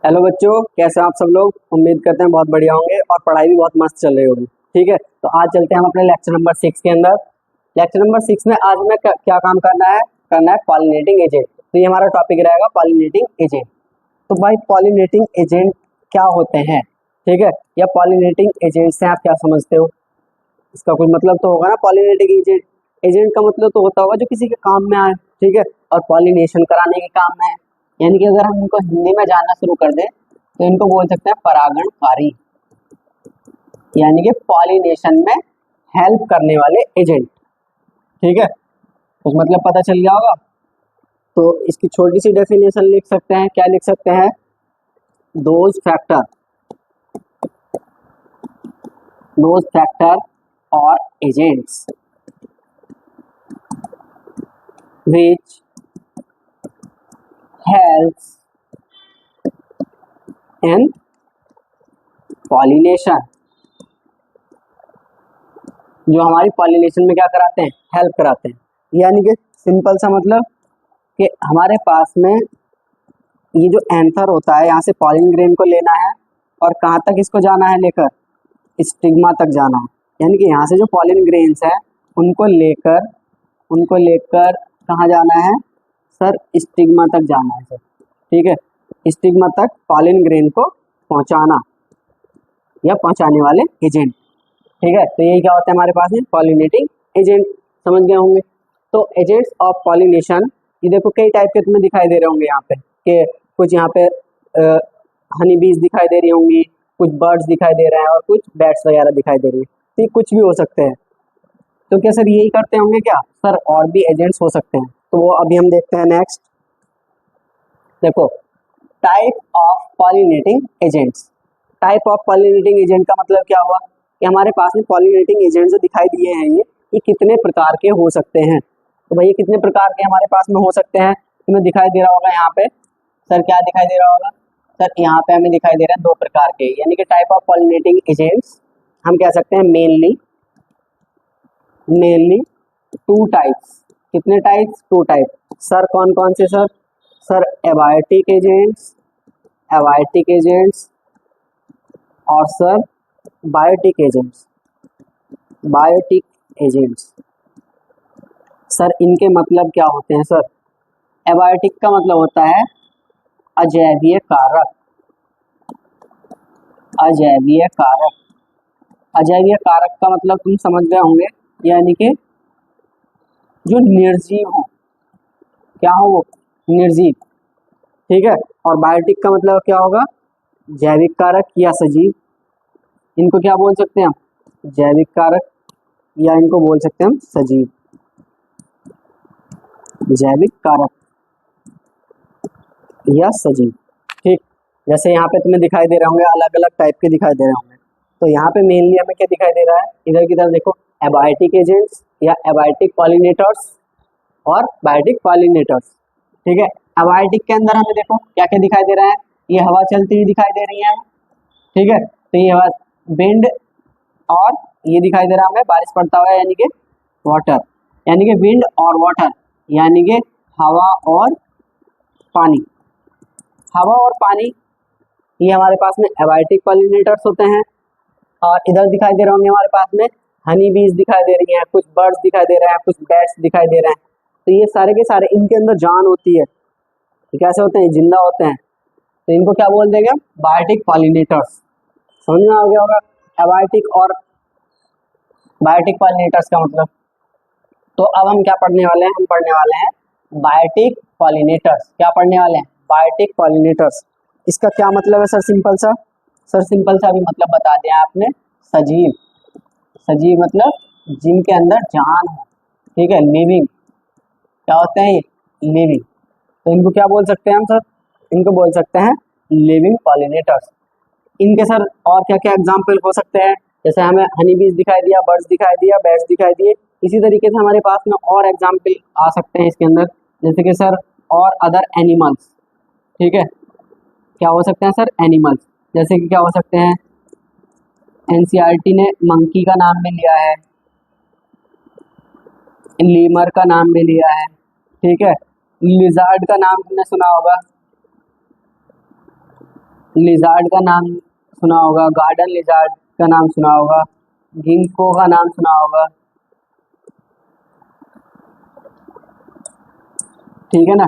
Hello बच्चों, कैसे हैं आप सब लोग। उम्मीद करते हैं बहुत बढ़िया होंगे और पढ़ाई भी बहुत मस्त चल रही होगी। ठीक है, तो आज चलते हैं हम अपने लेक्चर नंबर 6 के अंदर। लेक्चर नंबर 6 में आज हमें क्या काम करना है पॉलिनेटिंग एजेंट। तो ये हमारा टॉपिक रहेगा पॉलिनेटिंग एजेंट। तो भाई पॉलिनेटिंग एजेंट क्या होते हैं, ठीक है, या पॉलिनेटिंग एजेंट से आप क्या समझते हो। इसका कुछ मतलब तो होगा ना। पॉलिनेटिंग एजेंट, एजेंट का मतलब तो होता होगा जो किसी के काम में आए, ठीक है, और पॉलिनेशन कराने के काम में है। यानी कि अगर हम इनको हिंदी में जानना शुरू कर दें तो इनको बोल सकते हैं परागणकारी, यानी कि पॉलिनेशन में हेल्प करने वाले एजेंट। ठीक है, कुछ मतलब पता चल गया होगा। तो इसकी छोटी सी डेफिनेशन लिख सकते हैं। क्या लिख सकते हैं? दोज फैक्टर और agents which helps in pollination, जो हमारी पॉलिनेशन में क्या कराते हैं, हेल्प कराते हैं। यानी कि सिंपल सा मतलब कि हमारे पास में ये जो एंथर होता है, यहाँ से पॉलिन ग्रेन को लेना है और कहाँ तक इसको जाना है, लेकर स्टिग्मा तक जाना है। यानी कि यहाँ से जो पॉलिन ग्रेन्स है उनको लेकर कहाँ जाना है सर, स्टिग्मा तक जाना है सर। ठीक है, स्टिग्मा तक पॉलिन ग्रेन को पहुँचाना या पहुँचाने वाले एजेंट। ठीक है, तो यही क्या होता है हमारे पास में पॉलिनेटिंग एजेंट। समझ गए होंगे। तो एजेंट्स ऑफ पॉलिनेशन, ये देखो कई टाइप के तुम्हें दिखाई दे रहे होंगे यहाँ पे, कि कुछ यहाँ पे हनी बीज दिखाई दे रही होंगी, कुछ बर्ड्स दिखाई दे रहे हैं और कुछ बैट्स वगैरह दिखाई दे रही है। तो ये कुछ भी हो सकते हैं। तो क्या सर यही करते होंगे क्या सर? और भी एजेंट्स हो सकते हैं, तो वो अभी हम देखते हैं नेक्स्ट। देखो, type of pollinating agents. Type of pollinating agent का मतलब क्या हुआ कि हमारे पास में पॉलिनेटिंग एजेंट जो दिखाई दिए हैं ये कितने प्रकार के हो सकते हैं। तो भाई ये कितने प्रकार के हमारे पास में हो सकते हैं, तुम्हें दिखाई दे रहा होगा यहाँ पे। सर क्या दिखाई दे रहा होगा सर? यहाँ पे हमें दिखाई दे रहा है दो प्रकार के, यानी कि टाइप ऑफ पॉलिनेटिंग एजेंट्स हम कह सकते हैं मेनली टू टाइप्स। कितने टाइप्स? Two type. सर कौन कौन से सर? सर एबायोटिक एजेंट्स और सर बायोटिक एजेंट्स। सर इनके मतलब क्या होते हैं सर? एबायोटिक का मतलब होता है अजैवीय कारक। अजैवीय कारक का मतलब तुम समझ गए होंगे, यानी कि जो निर्जीव हो, क्या हो वो? निर्जीव। ठीक है, और बायोटिक का मतलब क्या होगा? जैविक कारक या सजीव। इनको क्या बोल सकते हैं हम? जैविक कारक, या इनको बोल सकते हैं हम सजीव। जैविक कारक या सजीव। ठीक, जैसे यहाँ पे तुम्हें दिखाई दे रहे होंगे, अलग अलग टाइप के दिखाई दे रहे होंगे। तो यहाँ पे मेनली हमें क्या दिखाई दे रहा है, इधर की तरफ देखो, एबायोटिक एजेंट्स या एबायोटिक पॉलिनेटर्स और बायोटिक पॉलिनेटर्स। ठीक है, एबायोटिक के अंदर हमें देखो क्या क्या दिखाई दे रहा है, ये हवा चलती हुई दिखाई दे रही है। ठीक है, तो ये हवा विंड, और ये दिखाई दे रहा है हमें बारिश पड़ता हुआ, यानी कि वाटर, यानी कि विंड और वाटर, यानी कि हवा और पानी। हवा और पानी ये हमारे पास में एबायोटिक पॉलिनेटर्स होते हैं। और इधर दिखाई दे रहे होंगे हमारे पास में हनी बीज दिखाई दे रही हैं, कुछ बर्ड्स दिखाई दे रहे हैं, कुछ बैट्स दिखाई दे रहे हैं। तो ये सारे के सारे, इनके अंदर जान होती है। ये कैसे होते हैं? जिंदा होते हैं। तो इनको क्या बोल देंगे? Biotic pollinators. समझ में आ गया होगा एबायोटिक और बायोटिक पॉलिनेटर्स का मतलब। तो अब हम क्या पढ़ने वाले हैं? हम पढ़ने वाले हैं बायोटिक पॉलिनेटर्स। क्या पढ़ने वाले हैं? Biotic pollinators. इसका क्या मतलब है सर? सिंपल सा भी मतलब बता दिया आपने। सजीव। सजीव मतलब जिनके अंदर जान हो। ठीक है, लिविंग। क्या होते हैं ये? लिविंग। तो इनको क्या बोल सकते हैं हम सर? इनको बोल सकते हैं लिविंग पॉलिनेटर्स। इनके सर और क्या क्या एग्जाम्पल हो सकते हैं? जैसे हमें हनी बीज दिखाई दिया, बर्ड्स दिखाई दिया, बैट्स दिखाई दिए, इसी तरीके से हमारे पास में और एग्जाम्पल आ सकते हैं इसके अंदर, जैसे कि सर और अदर एनिमल्स। ठीक है, क्या हो सकते हैं सर? एनिमल्स, जैसे कि क्या हो सकते हैं? एनसीईआरटी ने मंकी का नाम भी लिया है, लीमर का नाम भी लिया है। ठीक है, लिजार्ड का नाम तुमने सुना होगा। लिजार्ड का नाम सुना होगा, गार्डन लिजार्ड का नाम सुना होगा, गिंको का नाम सुना होगा, ठीक है ना।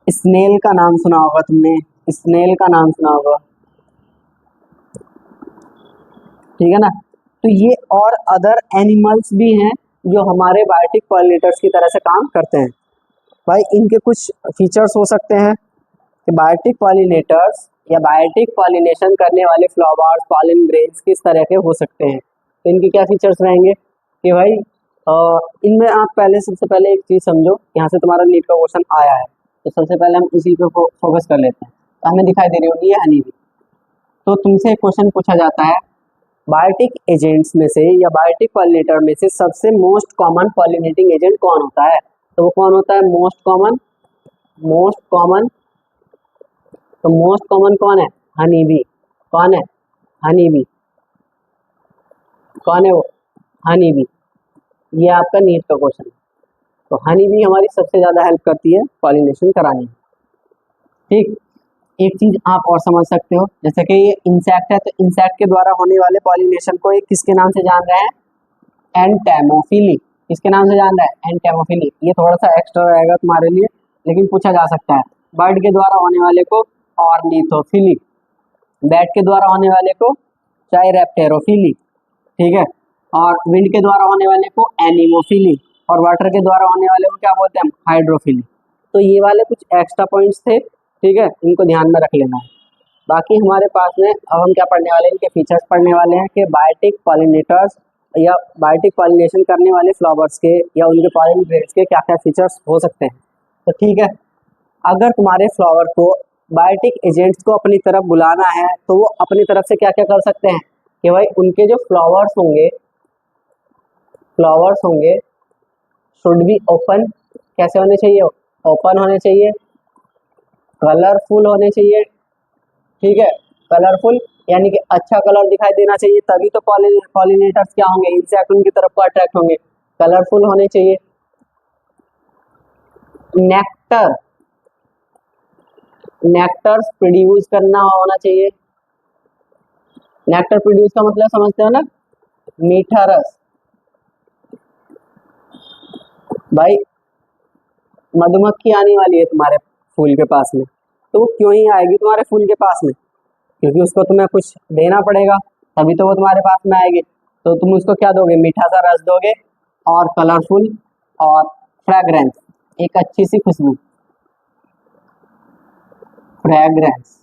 स्नेल का नाम सुना होगा तुमने, स्नेल का नाम सुना होगा, ठीक है ना। तो ये और अदर एनिमल्स भी हैं जो हमारे बायोटिक पॉलिनेटर्स की तरह से काम करते हैं। भाई इनके कुछ फीचर्स हो सकते हैं कि बायोटिक पॉलिनेटर्स या बायोटिक पॉलिनेशन करने वाले फ्लावर्स, पॉलिन ग्रेन्स किस तरह के हो सकते हैं। तो इनके क्या फीचर्स रहेंगे कि भाई इनमें आप पहले सबसे पहले एक चीज़ समझो, यहाँ से तुम्हारा नीट का क्वेश्चन आया है तो सबसे पहले हम उसी पे फोकस कर लेते हैं। तो हमें दिखाई दे रही होगी ये हनी बी। तो तुमसे एक क्वेश्चन पूछा जाता है, बायोटिक एजेंट्स में से या बायोटिक पॉलिनेटर में से सबसे मोस्ट कॉमन पॉलिनेटिंग एजेंट कौन होता है। तो वो कौन होता है मोस्ट कॉमन, मोस्ट कॉमन। तो मोस्ट कॉमन कौन है, हनी बी। कौन है, हनी बी। कौन है वो, हनी बी। ये आपका नीट का क्वेश्चन है। तो हनी बी हमारी सबसे ज्यादा हेल्प करती है पॉलिनेशन कराने में, ठीक। एक चीज आप और समझ सकते हो, जैसे कि ये इंसेक्ट है तो इंसेक्ट के द्वारा होने वाले पॉलिनेशन को एक किसके नाम से जान रहे हैं, एंटेमोफिली। किसके नाम से जान रहा है, एंटेमोफिली। ये थोड़ा सा एक्स्ट्रा रहेगा तुम्हारे लिए, लेकिन पूछा जा सकता है। बर्ड के द्वारा होने वाले को ऑर्निथोफिली, बैट के द्वारा होने वाले को चाइरेप्टेरोफिली, ठीक है। और विंड के द्वारा होने वाले को एनिमोफिली, और वाटर के द्वारा होने वाले को क्या बोलते हैं, हाइड्रोफिली। तो ये वाले कुछ एक्स्ट्रा पॉइंट्स थे, ठीक है, इनको ध्यान में रख लेना है। बाकी हमारे पास में अब हम क्या पढ़ने वाले हैं, इनके फीचर्स पढ़ने वाले हैं कि बायोटिक पॉलिनेटर्स या बायोटिक पॉलिनेशन करने वाले फ्लावर्स के या उनके पॉलिन ग्रेन्स के क्या क्या फीचर्स हो सकते हैं। तो ठीक है, अगर तुम्हारे फ्लावर को बायोटिक एजेंट्स को अपनी तरफ बुलाना है तो वो अपनी तरफ से क्या क्या कर सकते हैं कि भाई उनके जो फ्लावर्स होंगे, फ्लावर्स होंगे शुड बी ओपन। कैसे होने चाहिए, ओपन होने चाहिए, कलरफुल होने चाहिए, ठीक है। कलरफुल यानी कि अच्छा कलर दिखाई देना चाहिए, तभी तो पॉलिनेटर्स क्या होंगे, इंसेक्ट उनकी तरफ को अट्रैक्ट होंगे। कलरफुल होने चाहिए। नेक्टर, नेक्टर्स प्रोड्यूस करना होना चाहिए। नेक्टर प्रोड्यूस का मतलब समझते हो ना, मीठा रस। भाई मधुमक्खी आने वाली है तुम्हारे फूल के पास में, तो वो क्यों ही आएगी तुम्हारे फूल के पास में, क्योंकि उसको तुम्हें कुछ देना पड़ेगा, तभी तो वो तुम्हारे पास में आएगी। तो तुम उसको क्या दोगे, मीठा सा रस दोगे, और कलरफुल, और फ्रेग्रेंस, एक अच्छी सी खुशबू। फ्रेग्रेंस,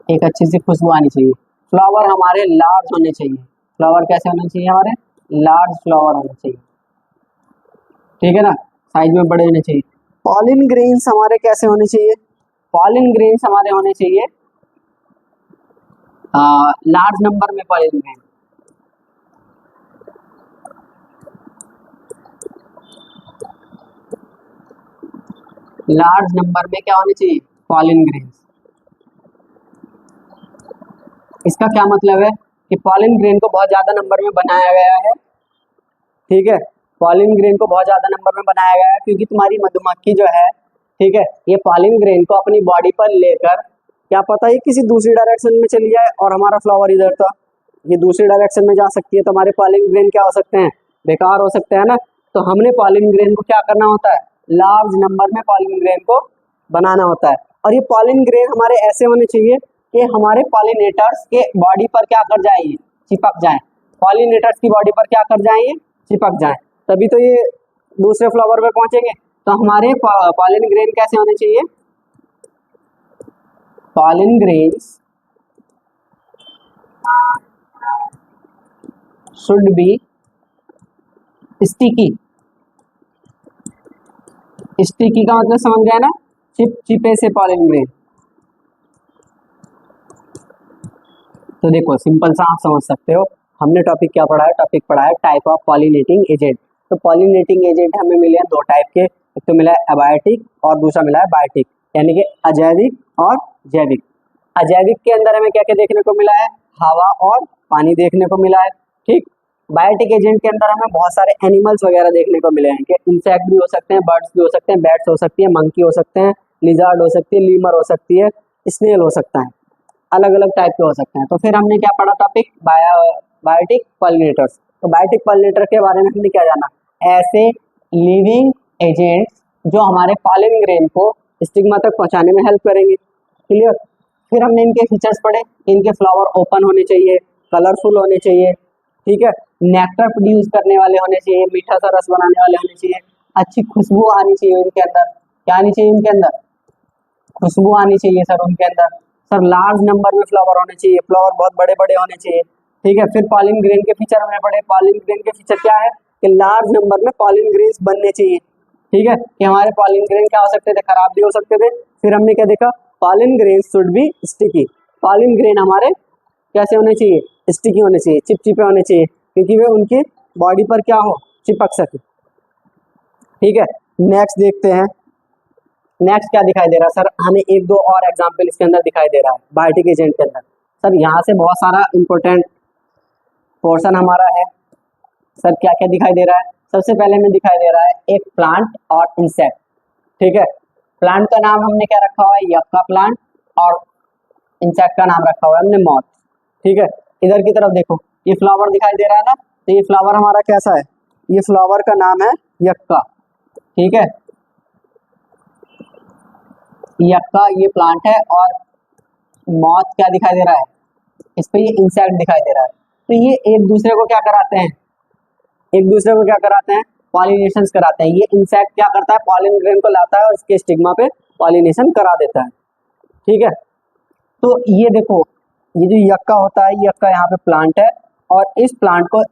एक अच्छी सी खुशबू आनी चाहिए। फ्लावर हमारे लार्ज होने चाहिए। फ्लावर कैसे होने चाहिए, हमारे लार्ज फ्लावर होने चाहिए, ठीक है ना, साइज में बड़े होने चाहिए। पॉलिन ग्रेन्स हमारे कैसे होने चाहिए, पॉलिन ग्रेन्स हमारे होने चाहिए लार्ज नंबर में। पॉलिन ग्रेन लार्ज नंबर में क्या होने चाहिए, पॉलिन ग्रेन्स। इसका क्या मतलब है कि पॉलिन ग्रेन को बहुत ज्यादा नंबर में बनाया गया है, ठीक है। पॉलिन ग्रेन को बहुत ज्यादा नंबर में बनाया गया है क्योंकि तुम्हारी मधुमक्खी जो है, ठीक है, ये पॉलिन ग्रेन को अपनी बॉडी पर लेकर क्या पता ये किसी दूसरी डायरेक्शन में चली जाए और हमारा फ्लावर इधर था, ये दूसरी डायरेक्शन में जा सकती है, तो हमारे पॉलिन ग्रेन क्या हो सकते हैं, बेकार हो सकते हैं ना। तो हमने पॉलिन ग्रेन को क्या करना होता है, लार्ज नंबर में पॉलिन ग्रेन को बनाना होता है। और ये पॉलिन ग्रेन हमारे ऐसे होने चाहिए कि हमारे पॉलिनेटर्स के बॉडी पर क्या कर जाए, चिपक जाए। पॉलिनेटर्स की बॉडी पर क्या कर जाए, चिपक जाए, तभी तो ये दूसरे फ्लावर पे पहुंचेंगे। तो हमारे पॉलिन ग्रेन कैसे होने चाहिए, pollen grains should be sticky. Sticky का मतलब समझ गया ना, चिप चिपे से पॉलिन ग्रेन। तो देखो सिंपल सा आप समझ सकते हो, हमने टॉपिक क्या पढ़ा है, टॉपिक पढ़ा है टाइप ऑफ पॉलिनेटिंग एजेंट। तो पॉलिनेटिंग एजेंट हमें मिले हैं दो टाइप के, एक तो मिला है एबायोटिक और दूसरा मिला है बायोटिक, यानी कि अजैविक और जैविक। अजैविक के अंदर हमें क्या क्या देखने को मिला है, हवा और पानी देखने को मिला है, ठीक। बायोटिक एजेंट के अंदर हमें बहुत सारे एनिमल्स वगैरह देखने को मिले हैं कि इंसेक्ट भी हो सकते हैं, बर्ड्स भी हो सकते हैं, बैट्स हो सकती है, मंकी हो सकते हैं, लिजार्ड हो सकती है, लीमर हो सकती है, स्नेल हो सकता है, अलग अलग टाइप के हो सकते हैं। तो फिर हमने क्या पढ़ा टॉपिक, बायोटिक पॉलिनेटर्स। तो बायोटिक पॉलिनेटर के बारे में हमने क्या जाना, ऐसे लिविंग एजेंट्स जो हमारे पॉलिन ग्रेन को स्टिग्मा तक पहुंचाने में हेल्प करेंगे। क्लियर। फिर हमने इनके फीचर्स पढ़े, इनके फ्लावर ओपन होने चाहिए, कलरफुल होने चाहिए, ठीक है, नेक्टर प्रोड्यूस करने वाले होने चाहिए, मीठा सा रस बनाने वाले होने चाहिए, अच्छी खुशबू आनी चाहिए इनके अंदर। क्या आनी चाहिए इनके अंदर, खुशबू आनी चाहिए सर उनके अंदर। सर लार्ज नंबर में फ्लावर होने चाहिए, फ्लावर बहुत बड़े बड़े होने चाहिए, ठीक है। फिर पॉलिन ग्रेन के फीचर हमने पढ़े, पॉलिन ग्रेन के फीचर क्या है कि लार्ज नंबर में पॉलिन ग्रेन्स बनने चाहिए, ठीक है, कि हमारे पॉलिन ग्रेन क्या हो सकते थे, खराब भी हो सकते थे। फिर हमने क्या देखा, pollen grain should be sticky, pollen grain हमारे कैसे होने चाहिए, स्टिकी होने चाहिए, चिपचिपे होने चाहिए, क्योंकि वे उनकी बॉडी पर क्या हो, चिपक सके, ठीक है। नेक्स्ट देखते हैं, नेक्स्ट क्या दिखाई दे रहा है सर, हमें एक दो और एग्जांपल इसके अंदर दिखाई दे रहा है बायोटिक एजेंट के अंदर। सर यहाँ से बहुत सारा इंपॉर्टेंट पोर्शन हमारा है। सर क्या क्या दिखाई दे रहा है, सबसे पहले में दिखाई दे रहा है एक प्लांट और इंसेक्ट, ठीक है। प्लांट का नाम हमने क्या रखा हुआ है, यक्का प्लांट, और इंसेक्ट का नाम रखा हुआ है हमने मॉथ, ठीक है। इधर की तरफ देखो, ये फ्लावर दिखाई दे रहा है ना, तो ये फ्लावर हमारा कैसा है, ये फ्लावर का नाम है यक्का, ठीक है, यक्का ये प्लांट है, और मॉथ क्या दिखाई दे रहा है, इस पे ये इंसेक्ट दिखाई दे रहा है। तो ये एक दूसरे को क्या कराते हैं, एक दूसरे को क्या कराते हैं, पॉलिनेशन कराते हैं। ये इंसेक्ट क्या करता है, पॉलिन ग्रेन को लाता है और उसके स्टिग्मा पे पॉलिनेशन करा देता है, ठीक है। तो ये देखो, ये जो यक्का होता है, यक्का यहाँ पे प्लांट है, और इस प्लांट को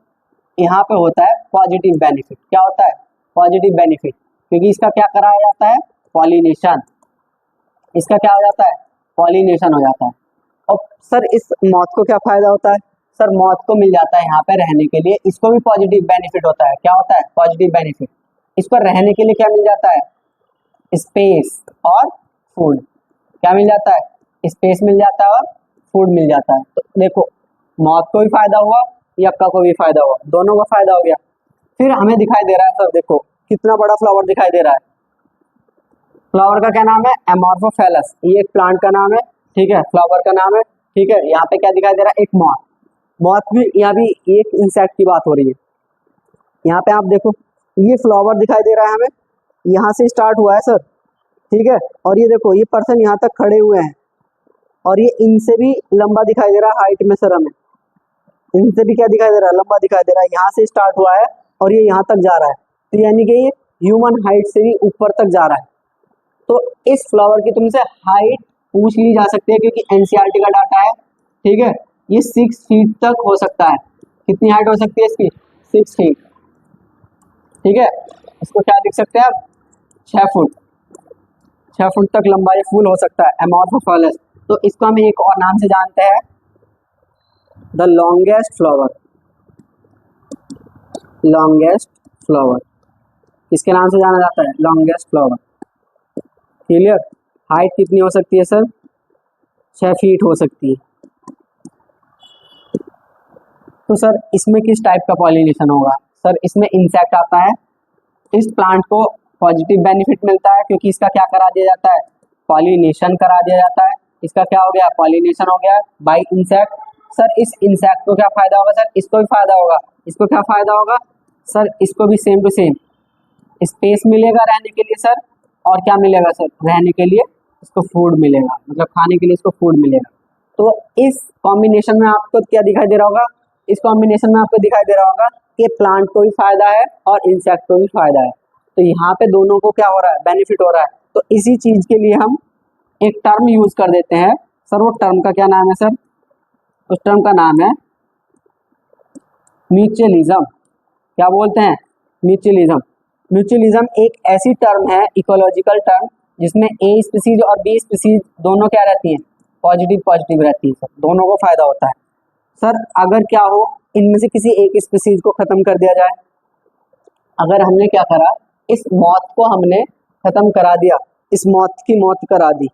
यहाँ पे होता है पॉजिटिव बेनिफिट। क्या होता है, पॉजिटिव बेनिफिट, क्योंकि इसका क्या कराया जाता है, पॉलिनेशन, इसका क्या हो जाता है, पॉलिनेशन हो जाता है। और सर इस मॉथ को क्या फायदा होता है, सर मॉथ को मिल जाता है यहाँ पे रहने के लिए, इसको भी पॉजिटिव बेनिफिट होता है। क्या होता है, पॉजिटिव बेनिफिट, इसको रहने के लिए क्या मिल जाता है, स्पेस और फूड। क्या मिल जाता है, स्पेस मिल जाता है और फूड मिल जाता है। तो देखो, मॉथ को भी फायदा हुआ, यक्का को भी फायदा हुआ, दोनों को फायदा हो गया। फिर हमें दिखाई दे रहा है सर, देखो कितना बड़ा फ्लावर दिखाई दे रहा है, फ्लावर का क्या नाम है, एमॉर्फोफैलस, ये एक प्लांट का नाम है, ठीक है, फ्लावर का नाम है, ठीक है। यहाँ पे क्या दिखाई दे रहा है, एक मॉथ, मॉथ भी, यहाँ भी एक इंसेक्ट की बात हो रही है। यहाँ पे आप देखो, ये फ्लावर दिखाई दे रहा है हमें, यहाँ से स्टार्ट हुआ है सर, ठीक है, और ये देखो ये पर्सन यहाँ तक खड़े हुए हैं, और ये इनसे भी लंबा दिखाई दे रहा है हाइट में सर हमें, इनसे भी क्या दिखाई दे रहा है, लंबा दिखाई दे रहा है। यहाँ से स्टार्ट हुआ है और ये यहाँ तक जा रहा है, तो यानी कि ये ह्यूमन हाइट से भी ऊपर तक जा रहा है। तो इस फ्लावर की तुमसे हाइट पूछ ली जा सकती है, क्योंकि एनसीईआरटी का डाटा है, ठीक है। ये 6 फीट तक हो सकता है, कितनी हाइट हो सकती है इसकी, 6 फीट, ठीक है। इसको क्या लिख सकते हैं आप, 6 फुट, 6 फुट तक लंबा ये फूल हो सकता है, एमॉर्फोफैलस। तो इसको हम एक और नाम से जानते हैं, the longest flower, longest flower, किसके नाम से जाना जाता है, लॉन्गेस्ट फ्लावर। क्लियर। हाइट कितनी हो सकती है सर, 6 फीट हो सकती है। तो सर इसमें किस टाइप का पॉलिनेशन होगा, सर इसमें इंसेक्ट आता है, इस प्लांट को पॉजिटिव बेनिफिट मिलता है, क्योंकि इसका क्या करा दिया जाता है, पॉलिनेशन करा दिया जाता है। इसका क्या हो गया, पॉलिनेशन हो गया बाय इंसेक्ट। सर इस इंसेक्ट को क्या फायदा होगा, सर इसको भी फायदा होगा, इसको क्या फायदा होगा, सर इसको भी सेम टू सेम स्पेस मिलेगा रहने के लिए सर, और क्या मिलेगा सर, रहने के लिए इसको फूड मिलेगा, मतलब खाने के लिए इसको फूड मिलेगा। तो इस कॉम्बिनेशन में आपको क्या दिखाई दे रहा होगा, इस कॉम्बिनेशन में आपको दिखाई दे रहा होगा कि प्लांट को भी फायदा है और इंसेक्ट को भी फायदा है। तो यहाँ पे दोनों को क्या हो रहा है, बेनिफिट हो रहा है। तो इसी चीज के लिए हम एक टर्म यूज कर देते हैं सर, वो टर्म का क्या नाम है सर, उस टर्म का नाम है म्यूचुअलिज्म। क्या बोलते हैं, म्यूचुअलिज्म। म्यूचुअलिज्म एक ऐसी टर्म है, इकोलॉजिकल टर्म, जिसमें ए स्पीसीज और बी स्पीसीज दोनों क्या रहती हैं, पॉजिटिव पॉजिटिव रहती है सर, दोनों को फायदा होता है। सर अगर क्या हो, इनमें से किसी एक स्पीसीज को खत्म कर दिया जाए, अगर हमने क्या करा, इस मौत को हमने खत्म करा दिया, इस मौत की मौत करा दी,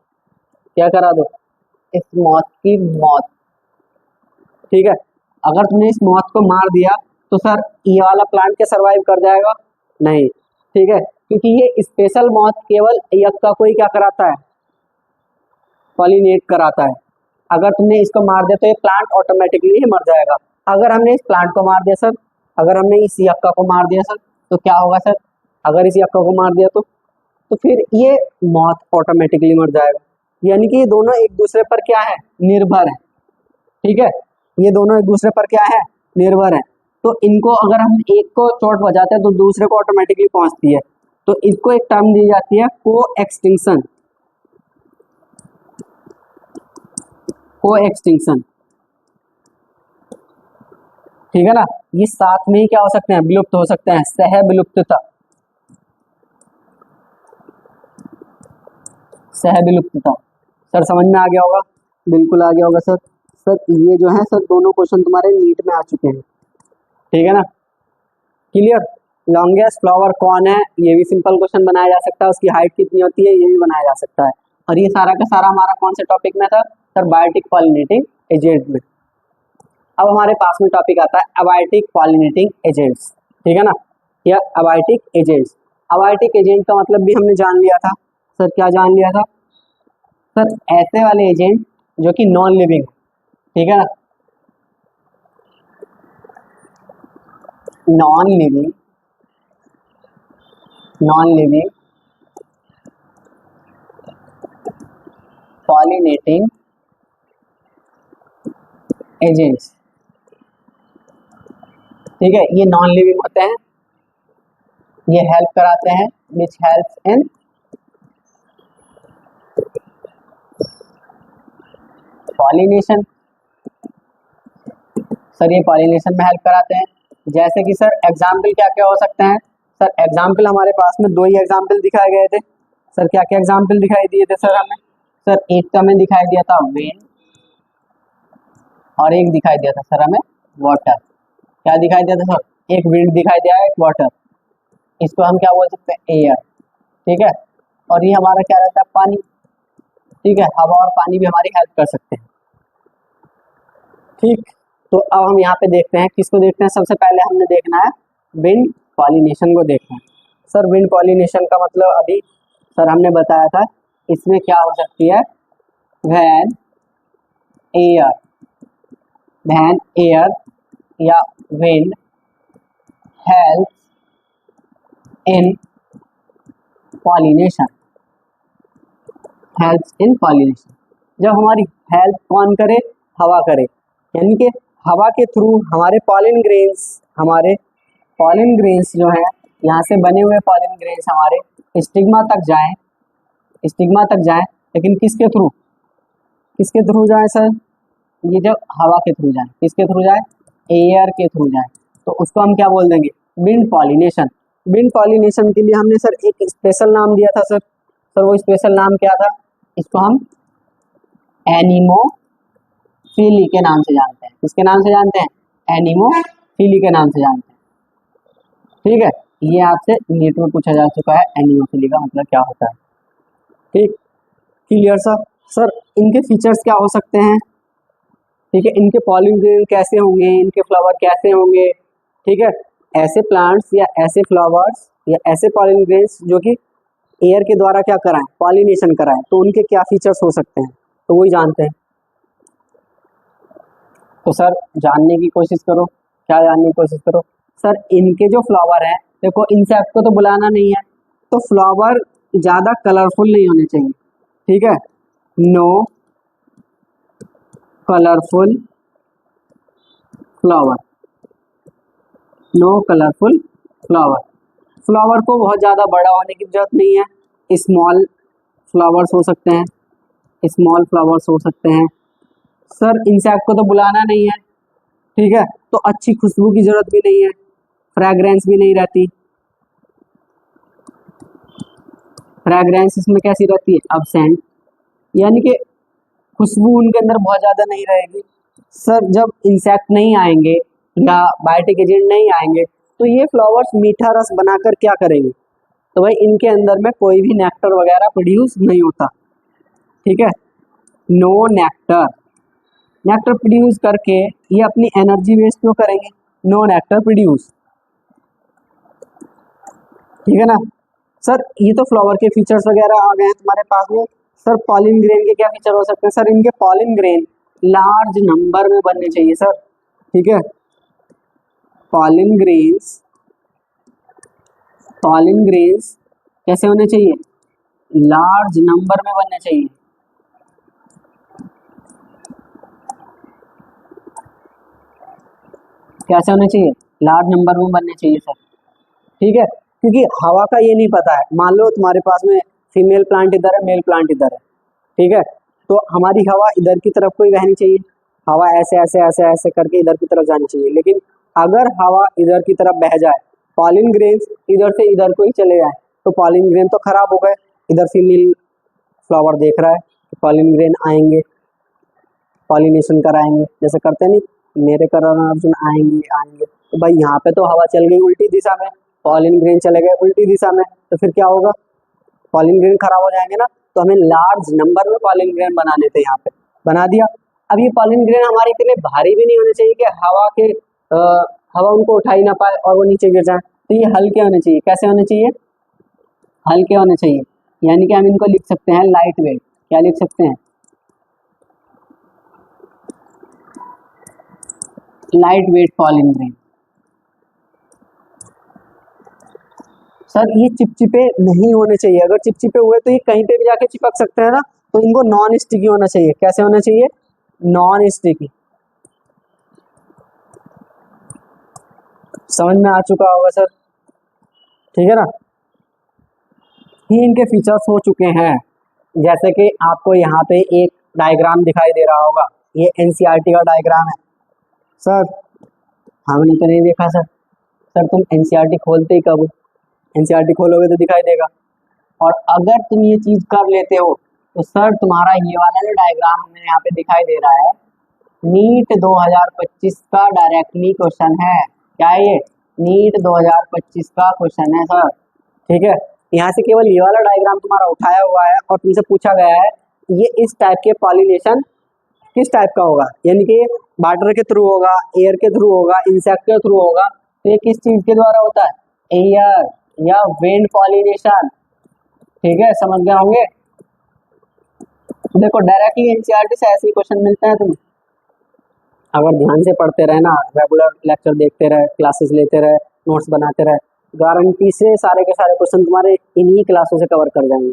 क्या करा दो, इस मौत की मौत, ठीक है। अगर तुमने इस मौत को मार दिया तो सर ये वाला प्लांट क्या सरवाइव कर जाएगा, नहीं, ठीक है, क्योंकि ये स्पेशल मौत केवल यक्का को ही क्या कराता है, पॉलिनेट कराता है। अगर तुमने इसको मार दिया तो ये प्लांट ऑटोमेटिकली ही मर जाएगा। अगर हमने इस प्लांट को मार दिया सर, अगर हमने इस यक्का को मार दिया सर, तो क्या होगा सर? अगर इस यक्का को मार दिया तो फिर ये मॉथ ऑटोमेटिकली मर जाएगा। यानी कि ये दोनों एक दूसरे पर क्या है? निर्भर है। ठीक है, ये दोनों एक दूसरे पर क्या है? निर्भर है। तो इनको अगर हम एक को चोट बजाते हैं तो दूसरे को ऑटोमेटिकली पहुंचती है। तो इसको एक टर्म दी जाती है को एक्सटिंक्शन। को एक्सटिंक्शन, ठीक है ना। ये साथ में ही क्या हो सकते हैं? विलुप्त हो सकते हैं, सह विलुप्तता। सह विलुप्तता सर समझ में आ गया होगा? बिल्कुल आ गया होगा सर। सर ये जो है सर दोनों क्वेश्चन तुम्हारे नीट में आ चुके हैं, ठीक है ना। क्लियर? लॉन्गेस्ट फ्लावर कौन है? ये भी सिंपल क्वेश्चन बनाया जा सकता है। उसकी हाइट कितनी होती है? ये भी बनाया जा सकता है। और ये सारा का सारा हमारा कौन से टॉपिक में था सर? बायोटिक पॉलिनेटिंग एजेंट में। अब हमारे पास में टॉपिक आता है अबायोटिक पॉलिनेटिंग एजेंट्स, ठीक है ना। या अबायोटिक एजेंट्स, अबायोटिक एजेंट का मतलब भी हमने जान लिया था सर। क्या जान लिया था सर? ऐसे वाले एजेंट जो कि नॉन लिविंग, ठीक है ना, नॉन लिविंग पॉलिनेटिंग एजेंट्स, ठीक है। ये नॉन लिविंग होते हैं, ये हेल्प कराते हैं, which helps in pollination. Sir ये पॉलिनेशन में हेल्प कराते हैं। जैसे कि सर एग्जाम्पल क्या क्या हो सकते हैं सर? एग्जाम्पल हमारे पास में दो ही एग्जाम्पल दिखाए गए थे सर। क्या क्या एग्जाम्पल दिखाई दिए थे सर हमें? सर एक तो हमें दिखाई दिया था विंड, और एक दिखाई दिया था सर हमें वाटर। क्या दिखाई दिया था सर? एक विंड दिखाई दिया है, एक वाटर। इसको हम क्या बोल सकते हैं? एयर, ठीक है। और ये हमारा क्या रहता है? पानी, ठीक है। हवा और पानी भी हमारी हेल्प कर सकते हैं, ठीक। तो अब हम यहाँ पे देखते हैं, किसको देखते हैं? सबसे पहले हमने देखना है विंड पॉलिनेशन को देखना है सर। विंड पॉलिनेशन का मतलब अभी सर हमने बताया था, इसमें क्या हो सकती है? व्हेन एयर या wind help in pollination, helps in pollination. जब हमारी हेल्प कौन करे? हवा करे। यानी कि हवा के थ्रू हमारे पॉलिन ग्रेन्स जो है, यहाँ से बने हुए पॉलिन ग्रेन्स हमारे स्टिग्मा तक जाएं, लेकिन किसके थ्रू जाए सर? ये जब हवा के थ्रू जाए, किसके थ्रू जाए? एयर के थ्रू जाए, तो उसको हम क्या बोल देंगे? Wind pollination. विंड पॉलिनेशन के लिए हमने सर एक स्पेशल नाम दिया था सर। वो स्पेशल नाम क्या था? इसको हम एनिमोफिली के नाम से जानते हैं। किसके नाम से जानते हैं? एनिमोफिली के नाम से जानते हैं, ठीक है। ये आपसे नीट में पूछा जा चुका है, एनिमोफिली का मतलब क्या होता है, ठीक। Clear sir? सर इनके फीचर्स क्या हो सकते हैं? ठीक है, इनके पॉलिन ग्रेन कैसे होंगे, इनके फ्लावर कैसे होंगे, ठीक है। ऐसे प्लांट्स या ऐसे फ्लावर्स या ऐसे पॉलिन ग्रेन्स जो कि एयर के द्वारा क्या कराएं? पॉलिनेशन कराएं, तो उनके क्या फीचर्स हो सकते हैं, तो वही जानते हैं। तो सर जानने की कोशिश करो। क्या जानने की कोशिश करो सर? इनके जो फ्लावर हैं, देखो इनसे आपको तो बुलाना नहीं है, तो फ्लावर ज़्यादा कलरफुल नहीं होने चाहिए, ठीक है। नो कलरफुल फ्लावर, फ्लावर को बहुत ज़्यादा बड़ा होने की जरूरत नहीं है। स्मॉल फ्लावर्स हो सकते हैं, सर इनसे आपको तो बुलाना नहीं है, ठीक है। तो अच्छी खुशबू की जरूरत भी नहीं है, फ्रेग्रेंस भी नहीं रहती। फ्रेग्रेंस इसमें कैसी रहती है? अब्सेंट, यानी कि खुशबू उनके अंदर बहुत ज़्यादा नहीं रहेगी। सर जब इंसेक्ट नहीं आएंगे या बायोटिक एजेंट नहीं आएंगे, तो ये फ्लावर्स मीठा रस बनाकर क्या करेंगे? तो भाई इनके अंदर में कोई भी नेक्टर वगैरह प्रोड्यूस नहीं होता, ठीक है। नो नेक्टर प्रोड्यूस करके ये अपनी एनर्जी वेस्ट क्यों करेंगे? नो नेक्टर प्रोड्यूस, ठीक है ना। सर ये तो फ्लावर के फीचर्स वगैरह आ गए हैं तुम्हारे पास में। सर पॉलिन ग्रेन के क्या फीचर हो सकते हैं? सर इनके पॉलिन ग्रेन लार्ज नंबर में बनने चाहिए सर, ठीक है। पॉलिन ग्रेन्स कैसे होने चाहिए? लार्ज नंबर में बनने चाहिए। कैसे होने चाहिए? लार्ज नंबर में बनने चाहिए सर, ठीक है। क्योंकि हवा का ये नहीं पता है, मान लो तुम्हारे पास में फीमेल प्लांट इधर है, मेल प्लांट इधर है, ठीक है। तो हमारी हवा इधर की तरफ कोई बहनी चाहिए, हवा ऐसे ऐसे ऐसे ऐसे करके इधर की तरफ जानी चाहिए। लेकिन अगर हवा इधर की तरफ बह जाए, पॉलिन ग्रेन्स इधर से इधर को ही चले जाए, तो पॉलिन ग्रेन तो खराब हो गए। इधर फीमेल फ्लावर देख रहा है, पॉलिन ग्रेन आएंगे, पॉलिनेशन कराएंगे, जैसे करते नहीं, मेरे करण अर्जुन आएंगे। तो भाई यहाँ पे तो हवा चल गई उल्टी दिशा में, पॉलिन ग्रेन चले गए उल्टी दिशा में, तो फिर क्या होगा? पॉलिन ग्रेन खराब हो जाएंगे ना। तो हमें लार्ज नंबर में पॉलिन ग्रेन बनाने थे, यहाँ पे बना दिया। अब ये पॉलिन ग्रेन हमारे इतने भारी भी नहीं होने चाहिए कि हवा उनको उठा ही ना पाए और वो नीचे गिर जाए। तो ये हल्के होने चाहिए। कैसे होने चाहिए? हल्के होने चाहिए। यानी कि हम इनको लिख सकते हैं लाइट वेट। क्या लिख सकते हैं? Light weight pollen grain. सर ये चिपचिपे नहीं होने चाहिए, अगर चिपचिपे हुए तो ये कहीं पे भी जाके चिपक सकते हैं ना, तो इनको नॉन स्टिकी होना चाहिए। कैसे होना चाहिए? Non sticky. समझ में आ चुका होगा सर, ठीक है ना। ये इनके फीचर्स हो चुके हैं। जैसे कि आपको यहाँ पे एक डायग्राम दिखाई दे रहा होगा, ये एनसीईआरटी का डायग्राम है। सर हमने तो नहीं देखा सर। सर तुम एनसीईआरटी खोलते ही कब हो? एनसीईआरटी खोलोगे तो दिखाई देगा। और अगर तुम ये चीज कर लेते हो तो सर तुम्हारा ये वाला जो डायग्राम हमें यहाँ पे दिखाई दे रहा है, नीट 2025 का डायरेक्टली क्वेश्चन है। क्या है ये? नीट 2025 का क्वेश्चन है सर, ठीक है। यहाँ से केवल ये वाला डायग्राम तुम्हारा उठाया हुआ है और तुमसे पूछा गया है ये इस टाइप के पॉलिनेशन किस टाइप का होगा, यानी कि वाटर के थ्रू होगा, एयर के थ्रू होगा, इंसेक्ट के थ्रू होगा। तो ये किस चीज के द्वारा होता है? एयर या विंड पॉलिनेशन, ठीक है। समझ गए होंगे। देखो डायरेक्टली एनसीईआरटी से ऐसे ही क्वेश्चन मिलते हैं। तुम अगर ध्यान से पढ़ते रहे ना, रेगुलर लेक्चर देखते रहे, क्लासेस लेते रहे, नोट्स बनाते रहे, गारंटी से सारे के सारे क्वेश्चन तुम्हारे इन्हीं क्लासों से कवर कर जाएंगे,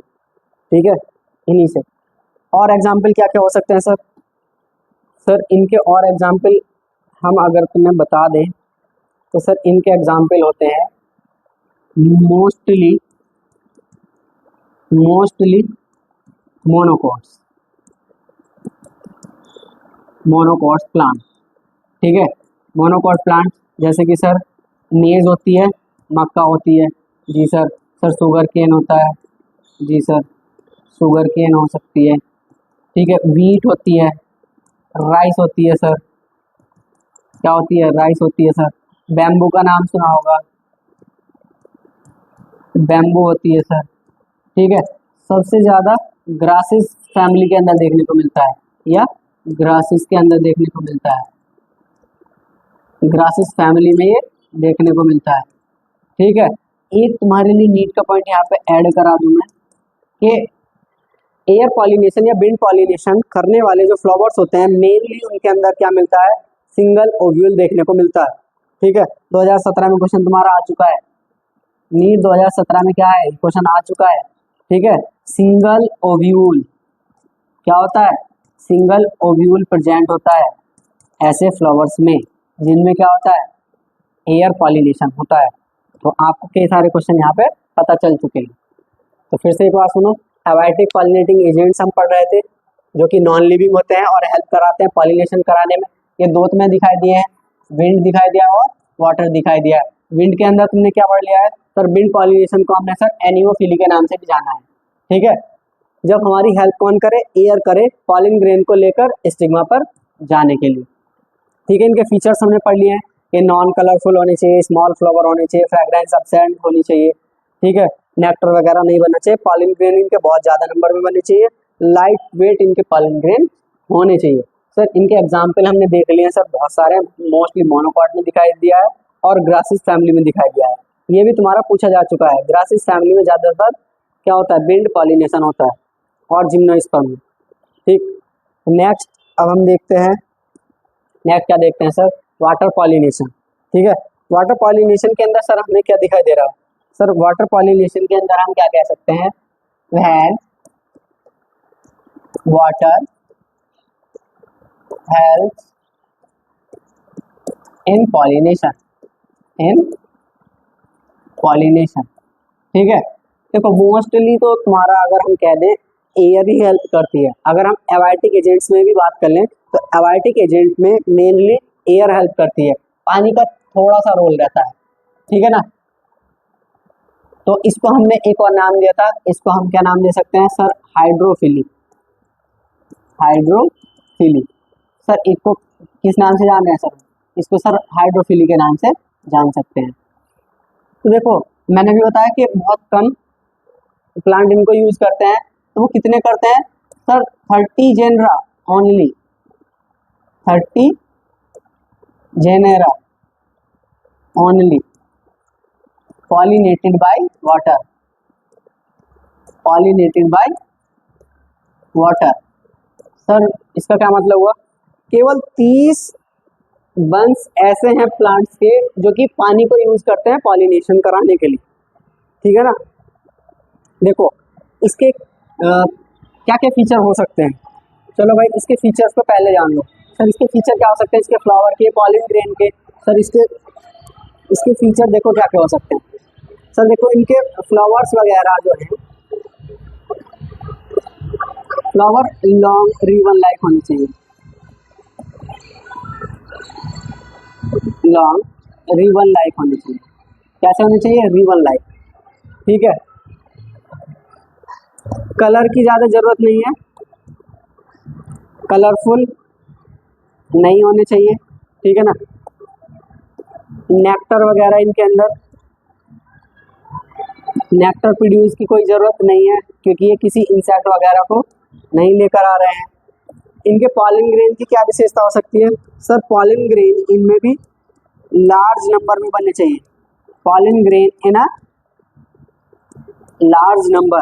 ठीक है, इन्हीं से। और एग्जाम्पल क्या क्या हो सकते हैं सर? सर इनके और एग्जाम्पल हम अगर तुम्हें बता दें तो सर इनके एग्जाम्पल होते हैं मोस्टली मोनोकॉट्स प्लांट, ठीक है। मोनोकॉट प्लांट जैसे कि सर मेज होती है, मक्का होती है, जी सर। सर शुगर केन होता है, जी सर, शुगर केन हो सकती है, ठीक है। वीट होती है, राइस होती है सर। क्या होती है? राइस होती है सर। बैम्बू का नाम सुना होगा, बैम्बू होती है सर, ठीक है। सबसे ज़्यादा ग्रासेस फैमिली के अंदर देखने को मिलता है, या ग्रासेस के अंदर देखने को मिलता है, ग्रासेस फैमिली में ये देखने को मिलता है, ठीक है। एक तुम्हारे लिए नीट का पॉइंट यहाँ पे ऐड करा दूं मैं कि एयर पॉलिनेशन या विंड पॉलिनेशन करने वाले जो फ्लावर्स होते हैं, मेनली उनके अंदर क्या मिलता है? सिंगल ओव्यूल देखने को मिलता है, ठीक है। 2017 में क्वेश्चन तुम्हारा आ चुका है, नीट 2017 में क्या है क्वेश्चन आ चुका है, ठीक है। सिंगल ओव्यूल क्या होता है? सिंगल ओव्यूल प्रेजेंट होता है ऐसे फ्लावर्स में जिनमें क्या होता है? एयर पॉलिनेशन होता है। तो आपको कई सारे क्वेश्चन यहाँ पे पता चल चुके हैं। तो फिर से एक बार सुनो, एबायोटिक पॉलिनेटिंग एजेंट्स हम पढ़ रहे थे जो कि नॉन लिविंग होते हैं और हेल्प कराते हैं पॉलिनेशन कराने में। ये दो तुम्हें दिखाई दिए हैं, विंड दिखाई दिया और वाटर दिखाई दिया है। विंड के अंदर तुमने क्या पढ़ लिया है सर? विंड पॉलिनेशन को हमने सर एनिमोफिली के नाम से भी जाना है, ठीक है। जब हमारी हेल्प कौन करे? एयर करे पॉलिन ग्रेन को लेकर स्टिग्मा पर जाने के लिए, ठीक है। इनके फीचर्स हमने पढ़ लिए हैं कि नॉन कलरफुल होने चाहिए, स्मॉल फ्लावर होने चाहिए, फ्रेग्रेंस एब्सेंट होनी चाहिए, ठीक है। नेक्टर वगैरह नहीं बनना चाहिए, पॉलिन ग्रेन इनके बहुत ज़्यादा नंबर में बनने चाहिए, लाइट वेट इनके पॉलिन ग्रेन होने चाहिए। सर इनके एग्जाम्पल हमने देख लिए हैं सर, बहुत सारे, मोस्टली मोनोकॉट में दिखाई दिया है और ग्रासिस फैमिली में दिखाई दिया है। ये भी तुम्हारा पूछा जा चुका है। ग्रासिस फैमिली में ज़्यादातर क्या होता है? विंड पॉलिनेशन होता है, और जिम्नोस्पर्म। ठीक, नेक्स्ट अब हम देखते हैं, नेक्स्ट क्या देखते हैं सर, वाटर पॉलिनेशन। ठीक है, वाटर पॉलिनेशन के अंदर सर हमें क्या दिखाई दे रहा है, सर वाटर पॉलिनेशन के अंदर हम क्या कह सकते हैं, when water helps in pollination, in pollination. ठीक है, देखो मोस्टली तो तुम्हारा अगर हम कह दें एयर ही हेल्प करती है। अगर हम एबायोटिक एजेंट्स में भी बात कर लें तो एबायोटिक एजेंट में मेनली एयर हेल्प करती है, पानी का थोड़ा सा रोल रहता है। ठीक है ना, तो इसको हमने एक और नाम दिया था, इसको हम क्या नाम दे सकते हैं सर, हाइड्रोफिली। हाइड्रोफिली सर, इसको किस नाम से जान रहे हैं सर, इसको सर हाइड्रोफिली के नाम से जान सकते हैं। तो देखो मैंने भी बताया कि बहुत कम प्लांट इनको यूज करते हैं, तो वो कितने करते हैं sir, 30 genera only, 30 genera only pollinated by water, pollinated by water. Sir इसका क्या मतलब हुआ, केवल 30 बंस ऐसे हैं प्लांट्स के जो कि पानी को यूज करते हैं पॉलिनेशन कराने के लिए। ठीक है ना, देखो इसके क्या क्या फीचर हो सकते हैं, चलो भाई इसके फीचर्स को पहले जान लो। सर इसके फीचर क्या हो सकते हैं, इसके फ्लावर के, पॉलिन ग्रेन के। सर इसके फीचर देखो क्या क्या हो सकते हैं। सर देखो इनके फ्लावर्स वगैरह जो हैं, फ्लावर लॉन्ग रिबन लाइक होनी चाहिए, लॉन्ग रिबन लाइक होनी चाहिए। कैसे होनी चाहिए, रिबन लाइक। ठीक है, कलर की ज़्यादा ज़रूरत नहीं है, कलरफुल नहीं होने चाहिए। ठीक है ना, नेक्टर वगैरह इनके अंदर, नेक्टर प्रोड्यूस की कोई ज़रूरत नहीं है क्योंकि ये किसी इंसेक्ट वगैरह को नहीं लेकर आ रहे हैं। इनके पॉलिन ग्रेन की क्या विशेषता हो सकती है सर, पॉलिन ग्रेन इनमें भी लार्ज नंबर में बनने चाहिए, pollen grain in a large number,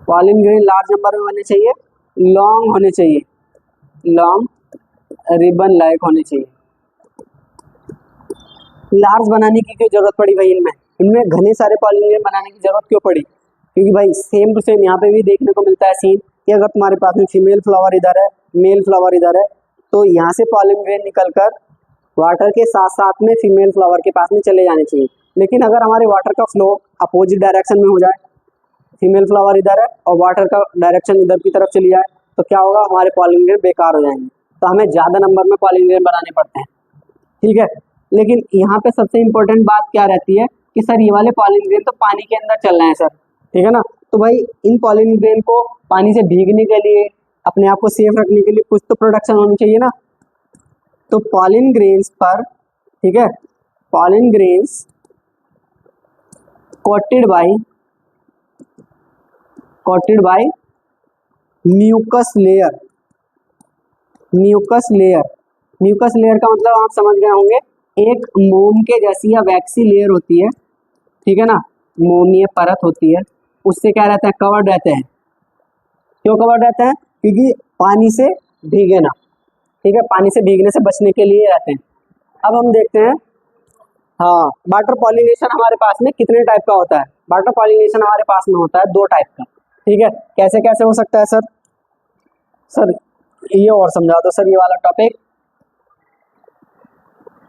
pollen grain large number में बनने चाहिए, लॉन्ग होने चाहिए, लॉन्ग रिबन लाइक होने चाहिए। लार्ज बनाने की क्यों जरूरत पड़ी भाई, इनमें इनमें घने सारे पॉलिन ग्रेन बनाने की जरूरत क्यों पड़ी, क्योंकि भाई सेम टू सेम यहाँ पे भी देखने को मिलता है सीन कि अगर तुम्हारे पास में फीमेल फ्लावर इधर है, मेल फ्लावर इधर है, तो यहाँ से पॉलिन ग्रेन निकलकर वाटर के साथ साथ में फीमेल फ्लावर के पास में चले जाने चाहिए। लेकिन अगर हमारे वाटर का फ्लो अपोजिट डायरेक्शन में हो जाए, फीमेल फ्लावर इधर है और वाटर का डायरेक्शन इधर की तरफ चली जाए, तो क्या होगा, हमारे पॉलिन ग्रेन बेकार हो जाएंगे। तो हमें ज़्यादा नंबर में पॉलिन ग्रेन बनाने पड़ते हैं। ठीक है, लेकिन यहाँ पे सबसे इम्पोर्टेंट बात क्या रहती है कि सर ये वाले पॉलिन ग्रेन तो पानी के अंदर चल रहे हैं सर। ठीक है ना, तो भाई इन पॉलिन ग्रेन को पानी से भीगने के लिए, अपने आप को सेफ रखने के लिए कुछ तो प्रोडक्शन होनी चाहिए ना। तो पॉलिन ग्रेन्स पर, ठीक है, pollen grains coated by mucus layer, mucus layer, mucus layer का मतलब आप समझ गए होंगे, एक मोम के जैसी या वैक्सी लेयर होती है। ठीक है ना, मोमीय परत होती है, उससे क्या रहता है, कवर्ड रहते हैं। क्यों कवर्ड रहते हैं, क्योंकि पानी से भीगे ना। ठीक है, पानी से भीगने से बचने के लिए रहते हैं। अब हम देखते हैं, हाँ, वाटर पॉलिनेशन हमारे पास में कितने टाइप का होता है, वाटर पॉलिनेशन हमारे पास में होता है 2 टाइप का। ठीक है, कैसे कैसे हो सकता है सर, सर ये और समझा दो सर ये वाला टॉपिक,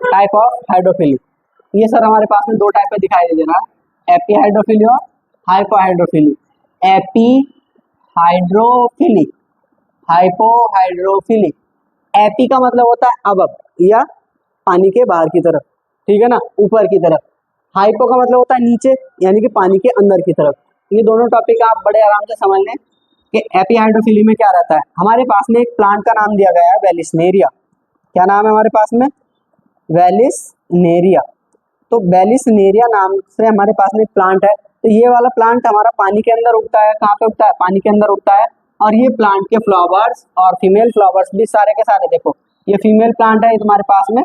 टाइप ऑफ हाइड्रोफिली। ये सर हमारे पास में 2 टाइप का दिखाई दे रहा है, एपी हाइड्रोफिली और hypo hydrophily. AP hydrophily, hypo hydrophily. AP का मतलब होता है अबब या पानी के बाहर की तरफ, ठीक है ना, ऊपर की तरफ। हाइपो का मतलब होता है नीचे, यानी कि पानी के अंदर की तरफ। ये दोनों टॉपिक आप बड़े आराम से समझ लें कि एपी हाइड्रोफिली में क्या रहता है। हमारे पास में एक प्लांट का नाम दिया गया है वेलिसनेरिया। क्या नाम है हमारे पास में, वेलिसनेरिया। तो वेलिसनेरिया नाम से हमारे पास में एक प्लांट है। तो ये वाला प्लांट हमारा पानी के अंदर उगता है। कहाँ पे उगता है, पानी के अंदर उगता है। और ये प्लांट के फ्लावर्स और फीमेल फ्लावर्स भी सारे के सारे, देखो ये फीमेल प्लांट है, ये तुम्हारे पास में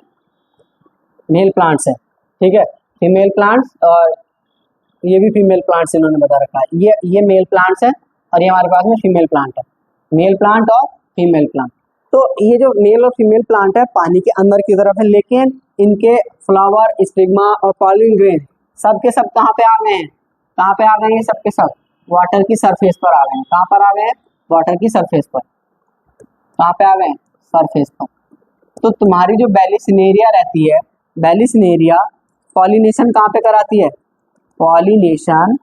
मेल प्लांट्स है। ठीक है, फीमेल प्लांट्स और ये भी फीमेल प्लांट्स इन्होंने बता रखा है। ये मेल प्लांट्स है और ये हमारे पास में फीमेल प्लांट है, मेल प्लांट और फीमेल प्लांट। तो ये जो मेल और फीमेल प्लांट है पानी के अंदर की तरफ है, लेकिन इनके फ्लावर, स्टिग्मा और पॉलिन ग्रेन सब के सब कहाँ पे आ गए हैं, कहाँ पे आ गए हैं, सब के सब वाटर की सरफेस पर आ गए हैं। कहाँ पर आ गए हैं, वाटर की सरफेस पर। कहाँ पे आ गए हैं, सरफेस पर। तो तुम्हारी जो बेलिसिनेरिया रहती है, बेलिसिनेरिया पॉलिनेशन कहाँ पे कराती है, पॉलिनेशन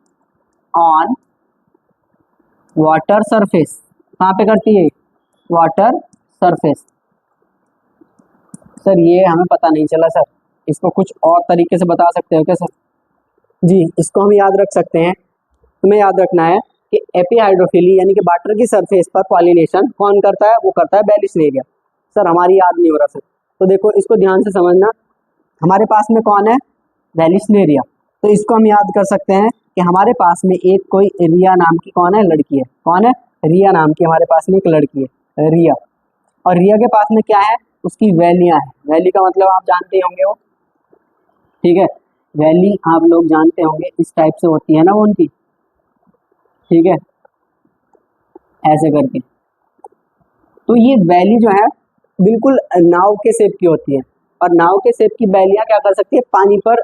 ऑन वाटर सरफेस। कहाँ पे करती है, वाटर सरफेस। सर ये हमें पता नहीं चला सर, इसको कुछ और तरीके से बता सकते हो क्या सर? जी, इसको हम याद रख सकते हैं। तुम्हें याद रखना है कि एपीहाइड्रोफिली यानी कि वाटर की सरफेस पर पॉलिनेशन कौन करता है, वो करता है बेलिसनेरिया। सर हमारी याद नहीं हो रहा सर, तो देखो इसको ध्यान से समझना। हमारे पास में कौन है, बेलिसनेरिया। तो इसको हम याद कर सकते हैं कि हमारे पास में एक कोई रिया नाम की कौन है, लड़की है। कौन है, रिया नाम की हमारे पास में एक लड़की है, रिया। और रिया के पास में क्या है, उसकी वैलियां है। वैली का मतलब आप जानते होंगे वो, ठीक है। वैली आप लोग जानते होंगे, इस टाइप से होती है ना वो उनकी, ठीक है, ऐसे करके। तो ये वैली जो है बिल्कुल नाव के शेप की होती है, और नाव के शेप की वैलियां क्या कर सकती है, पानी पर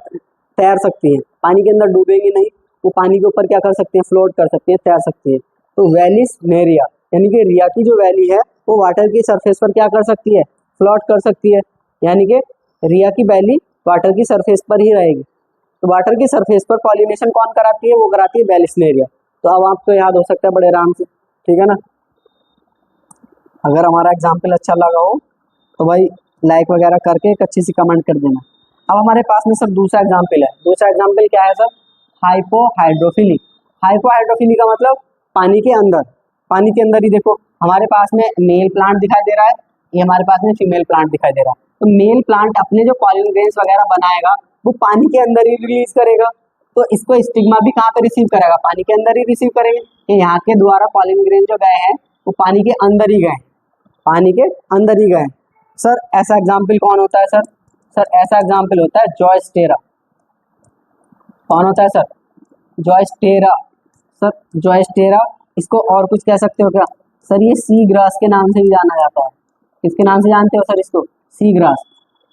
तैर सकती है, पानी के अंदर डूबेंगी नहीं, वो पानी के ऊपर क्या कर सकती है, फ्लोट कर सकती है, तैर सकती है। तो वैलिस नेरिया यानी कि रिया की जो वैली है वो वाटर की सरफेस पर क्या कर सकती है, फ्लोट कर सकती है। यानी कि रिया की वैली वाटर की सरफेस पर ही रहेगी। तो वाटर की सरफेस पर पॉलिनेशन कौन कराती है, वो कराती है बेलिसनेरिया। तो अब आपको याद हो सकता है बड़े आराम से, ठीक है ना। अगर हमारा एग्जाम्पल अच्छा लगा हो तो भाई लाइक वगैरह करके एक अच्छी सी कमेंट कर देना। अब हमारे पास में सर दूसरा एग्जाम्पल है। दूसरा एग्जाम्पल क्या है सर, हाइपोहाइड्रोफिली। हाइपोहाइड्रोफिली का मतलब पानी के अंदर, पानी के अंदर ही देखो हमारे पास में मेल प्लांट दिखाई दे रहा है, ये हमारे पास में फीमेल प्लांट दिखाई दे रहा है। तो मेल प्लांट अपने जो पॉलिन ग्रेन्स वगैरह बनाएगा वो पानी के अंदर ही रिलीज करेगा। तो इसको स्टिग्मा भी कहाँ पे रिसीव करेगा, पानी के अंदर ही रिसीव करेंगे। कि यहाँ के द्वारा पॉलिन ग्रेन जो गए हैं वो पानी के अंदर ही गए, पानी के अंदर ही गए। सर ऐसा एग्जाम्पल कौन होता है सर, सर ऐसा एग्जाम्पल होता है जॉयस्टेरा। कौन होता है सर, जॉयस्टेरा। सर जॉयस्टेरा, इसको और कुछ कह सकते हो क्या सर, ये सी ग्रास के नाम से भी जाना जाता है। किसके नाम से जानते हो सर इसको, सी ग्रास।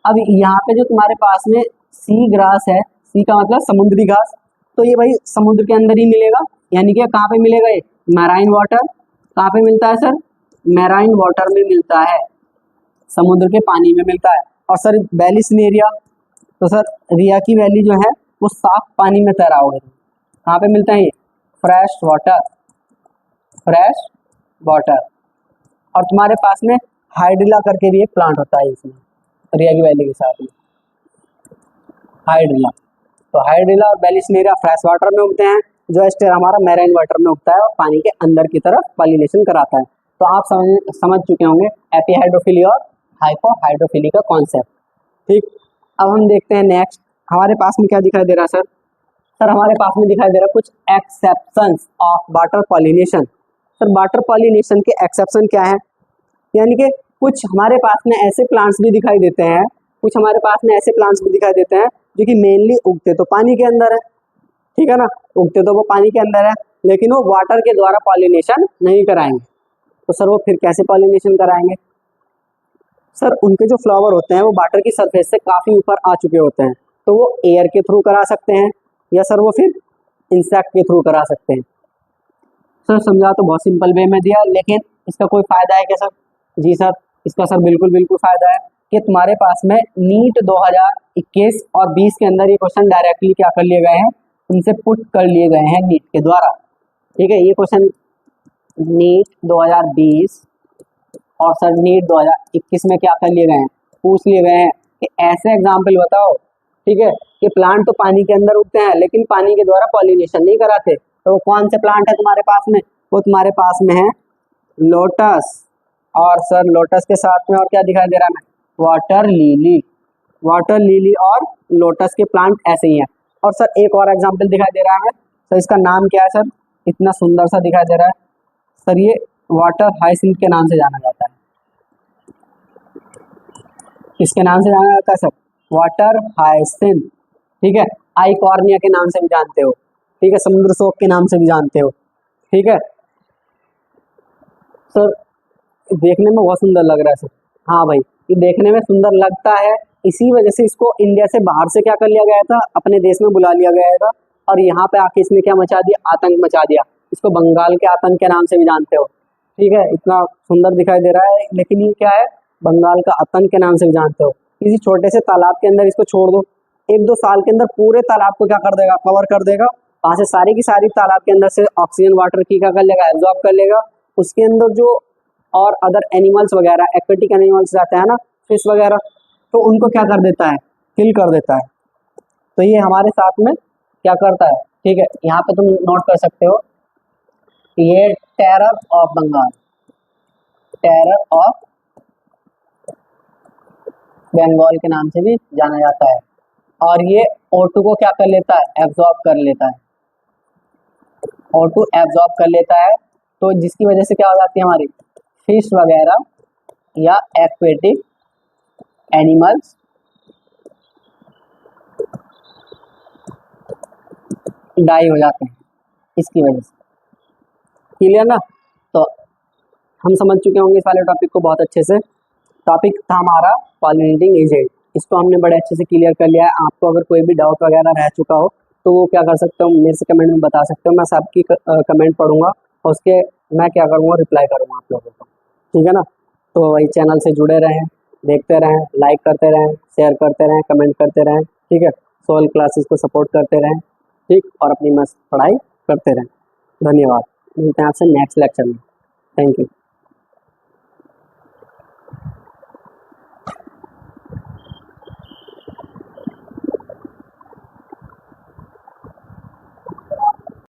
अब यहाँ पे जो तुम्हारे पास में सी ग्रास है, सी का मतलब समुद्री घास, तो ये भाई समुद्र के अंदर ही मिलेगा। यानी कि कहाँ पे मिलेगा, ये मैराइन वाटर। कहाँ पे मिलता है सर, मैराइन वाटर में मिलता है, समुद्र के पानी में मिलता है। और सर बेलिसनेरिया, तो सर रिया की वैली जो है वो साफ पानी में तैरा हुआ है। कहाँ पे मिलता है ये, फ्रेश वाटर, फ्रेश वाटर। और तुम्हारे पास में हाइड्रिला करके भी एक प्लांट होता है इसमें, रिया की वैली के साथ में, हाइड्रिला। तो हाइड्रिला और बेलिसनेरिया फ्रेश वाटर में उगते हैं, जो एस्टेरा हमारा मैराइन वाटर में उगता है और पानी के अंदर की तरफ पॉलिनेशन कराता है। तो आप समझ चुके होंगे एपीहाइड्रोफिली और हाइपोहाइड्रोफिली का कॉन्सेप्ट, ठीक। अब हम देखते हैं नेक्स्ट, हमारे पास में क्या दिखाई दे रहा है सर, सर हमारे पास में दिखाई दे रहा है कुछ exceptions of water pollination. Sir water pollination के एक्सेप्शन क्या है, यानी कि कुछ हमारे पास में ऐसे प्लांट्स भी दिखाई देते हैं, कुछ हमारे पास में ऐसे प्लांट्स भी दिखाई देते हैं जो कि मेनली उगते तो पानी के अंदर है, ठीक है ना, उगते तो वो पानी के अंदर है, लेकिन वो वाटर के द्वारा पॉलिनेशन नहीं कराएंगे। तो सर वो फिर कैसे पॉलिनेशन कराएंगे, सर उनके जो फ्लावर होते हैं वो वाटर की सरफेस से काफ़ी ऊपर आ चुके होते हैं, तो वो एयर के थ्रू करा सकते हैं, या सर वो फिर इंसेक्ट के थ्रू करा सकते हैं। सर समझा तो बहुत सिंपल वे में दिया, लेकिन इसका कोई फ़ायदा है क्या सर? जी सर, इसका सर बिल्कुल बिल्कुल फ़ायदा है कि तुम्हारे पास में नीट 2021 और 20 के अंदर ये क्वेश्चन डायरेक्टली क्या कर लिए गए हैं, उनसे पुट कर लिए गए हैं नीट के द्वारा, ठीक है। ये क्वेश्चन नीट 2020 और सर नीट 2021 में क्या कर लिए गए हैं, पूछ लिए गए हैं कि ऐसे एग्जाम्पल बताओ, ठीक है, कि प्लांट तो पानी के अंदर उगते हैं लेकिन पानी के द्वारा पॉलिनेशन नहीं कराते। तो वो कौन से प्लांट है तुम्हारे पास में, वो तुम्हारे पास में है लोटस, और सर लोटस के साथ में और क्या दिखाई दे रहा है हमें, वाटर लिली। वाटर लिली और लोटस के प्लांट ऐसे ही हैं। और सर एक और एग्जाम्पल दिखाई दे रहा है हमें, सर इसका नाम क्या है सर, इतना सुंदर सा दिखाई दे रहा है सर, ये वाटर हाइसिंथ के नाम से जाना जाता है। किसके नाम से जाना जाता है सर, वाटर हाइसिंथ, ठीक है। आइकॉर्निया के नाम से भी जानते हो, ठीक है, समुद्र शोक के नाम से भी जानते हो, ठीक है। सर देखने में बहुत सुंदर लग रहा है सर। हाँ भाई, ये देखने में सुंदर लगता है, इसी वजह से इसको इंडिया से बाहर से क्या कर लिया गया था, अपने देश में बुला लिया गया था। और यहाँ पे आके इसने क्या मचा दिया, आतंक मचा दिया। इसको बंगाल के आतंक के नाम से भी जानते हो, ठीक है। इतना सुंदर दिखाई दे रहा है, लेकिन ये क्या है, बंगाल का आतंक के नाम से भी जानते हो। किसी छोटे से तालाब के अंदर इसको छोड़ दो, 1-2 साल के अंदर पूरे तालाब को क्या कर देगा, कवर कर देगा। वहां से सारी की सारी तालाब के अंदर से ऑक्सीजन वाटर की क्या कर लेगा, एब्जॉर्ब कर लेगा। उसके अंदर जो और अदर एनिमल्स वगैरह, एक्वेटिक एनिमल्स रहते हैं ना, फिश वगैरह, तो उनको क्या कर देता है, किल कर देता है। तो ये हमारे साथ में क्या करता है, ठीक है। यहाँ पे तुम नोट कर सकते हो, ये terror of Bengal, terror of Bengal के नाम से भी जाना जाता है। और ये O2 को क्या कर लेता है, एब्जॉर्ब कर लेता है, O2 एब्जॉर्ब कर लेता है। तो जिसकी वजह से क्या हो जाती है, हमारी फिश वगैरह या एक्वेटिक एनिमल्स डाई हो जाते हैं इसकी वजह से। क्लियर ना। तो हम समझ चुके होंगे इस वाले टॉपिक को बहुत अच्छे से। टॉपिक था हमारा पॉलिनेटिंग एजेंट, इसको हमने बड़े अच्छे से क्लियर कर लिया है। आपको अगर कोई भी डाउट वगैरह रह चुका हो तो वो क्या कर सकते हो, मेरे से कमेंट में बता सकते हो। मैं सबकी कमेंट पढ़ूंगा और उसके मैं क्या करूँगा, रिप्लाई करूँगा आप लोगों को, ठीक है ना। तो वही चैनल से जुड़े रहें, देखते रहें, लाइक करते रहें, शेयर करते रहें, कमेंट करते रहें, ठीक है। सोल क्लासेस को सपोर्ट करते रहें, ठीक, और अपनी मस्त पढ़ाई करते रहें। धन्यवाद। मिलते हैं आपसे नेक्स्ट लेक्चर में। Thank you.